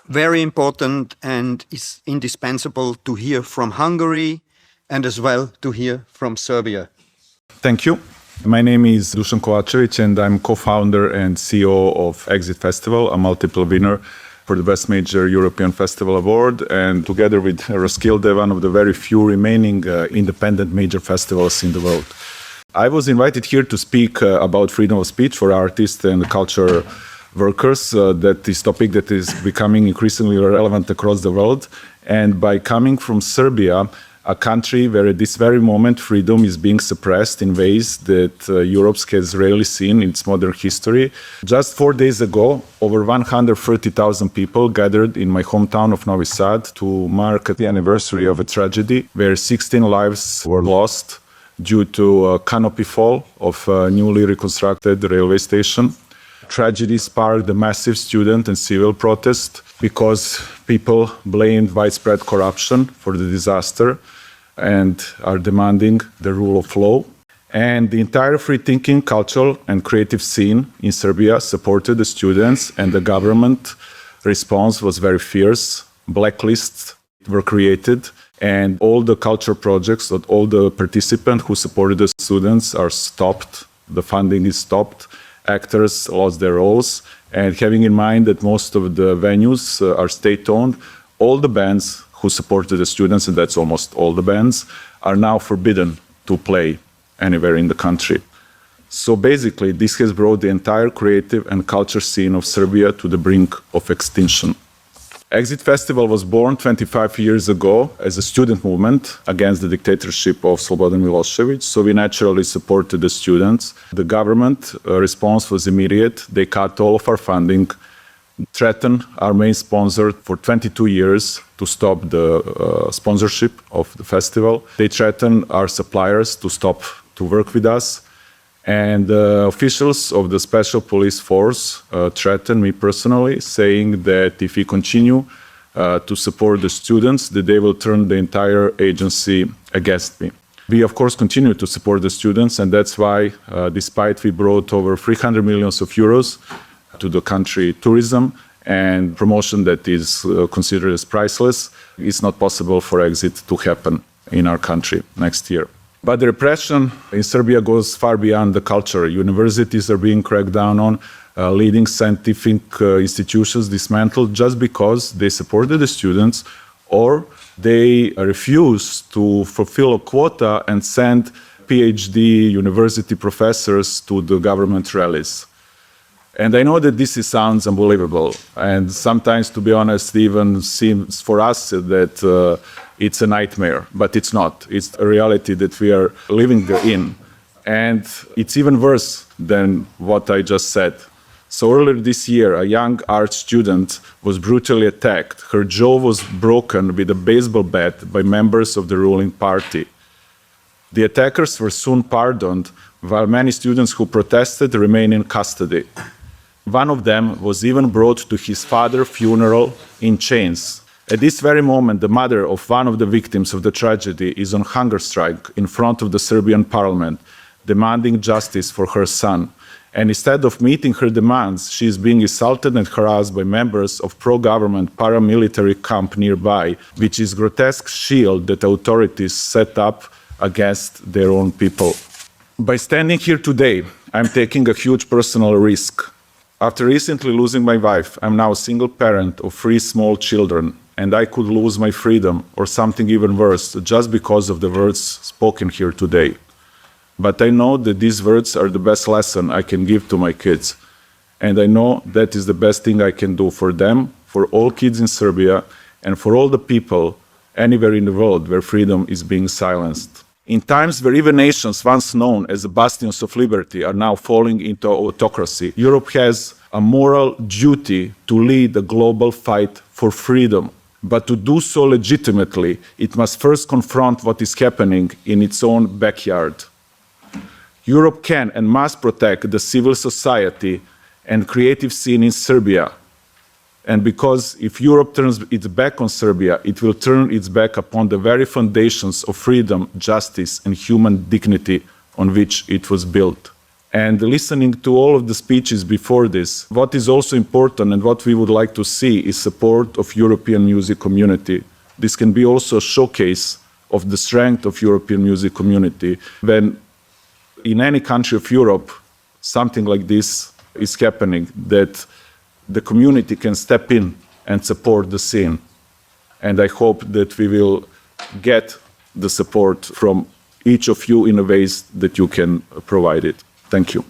very important and is indispensable to hear from Hungary and as well to hear from Serbia. Thank you. My name is Dušan Kovačević and I'm co-founder and CEO of Exit Festival, a multiple winner for the Best Major European Festival Award, and together with Roskilde, one of the very few remaining independent major festivals in the world. I was invited here to speak about freedom of speech for artists and culture workers. That is a topic that is becoming increasingly relevant across the world. And by coming from Serbia, a country where at this very moment freedom is being suppressed in ways that Europe has rarely seen in its modern history. Just 4 days ago, over 130,000 people gathered in my hometown of Novi Sad to mark the anniversary of a tragedy where 16 lives were lost due to a canopy fall of a newly reconstructed railway station. Tragedy sparked a massive student and civil protest because people blamed widespread corruption for the disaster and are demanding the rule of law. And the entire free-thinking, cultural and creative scene in Serbia supported the students, and the government response was very fierce. Blacklists were created, and all the culture projects, all the participants who supported the students are stopped. The funding is stopped. Actors lost their roles, and having in mind that most of the venues are state-owned, all the bands who supported the students, and that's almost all the bands, are now forbidden to play anywhere in the country. So basically, this has brought the entire creative and culture scene of Serbia to the brink of extinction. Exit Festival was born 25 years ago as a student movement against the dictatorship of Slobodan Milošević, so we naturally supported the students. The government response was immediate. They cut all of our funding, threatened our main sponsor for 22 years to stop the sponsorship of the festival. They threatened our suppliers to stop to work with us. And officials of the Special Police Force threatened me personally, saying that if we continue to support the students, that they will turn the entire agency against me. We, of course, continue to support the students, and that's why, despite we brought over 300 million euros to the country tourism and promotion that is considered as priceless, it's not possible for Exit to happen in our country next year. But the repression in Serbia goes far beyond the culture. Universities are being cracked down on, leading scientific institutions dismantled just because they supported the students or they refuse to fulfill a quota and send PhD university professors to the government rallies. And I know that this sounds unbelievable, and sometimes, to be honest, even seems for us that it's a nightmare, but it's not. It's a reality that we are living in. And it's even worse than what I just said. So earlier this year, a young art student was brutally attacked. Her jaw was broken with a baseball bat by members of the ruling party. The attackers were soon pardoned, while many students who protested remain in custody. One of them was even brought to his father's funeral in chains. At this very moment, the mother of one of the victims of the tragedy is on hunger strike in front of the Serbian parliament, demanding justice for her son. And instead of meeting her demands, she is being assaulted and harassed by members of pro-government paramilitary camp nearby, which is a grotesque shield that authorities set up against their own people. By standing here today, I'm taking a huge personal risk. After recently losing my wife, I'm now a single parent of 3 small children, and I could lose my freedom or something even worse just because of the words spoken here today. But I know that these words are the best lesson I can give to my kids. And I know that is the best thing I can do for them, for all kids in Serbia, and for all the people anywhere in the world where freedom is being silenced. In times where even nations once known as the bastions of liberty are now falling into autocracy, Europe has a moral duty to lead a global fight for freedom. But to do so legitimately, it must first confront what is happening in its own backyard. Europe can and must protect the civil society and creative scene in Serbia. And because if Europe turns its back on Serbia, it will turn its back upon the very foundations of freedom, justice, and human dignity on which it was built. And listening to all of the speeches before this, what is also important and what we would like to see is support of European music community. This can be also a showcase of the strength of European music community. When in any country of Europe, something like this is happening, that the community can step in and support the scene. And I hope that we will get the support from each of you in a ways that you can provide it. Thank you.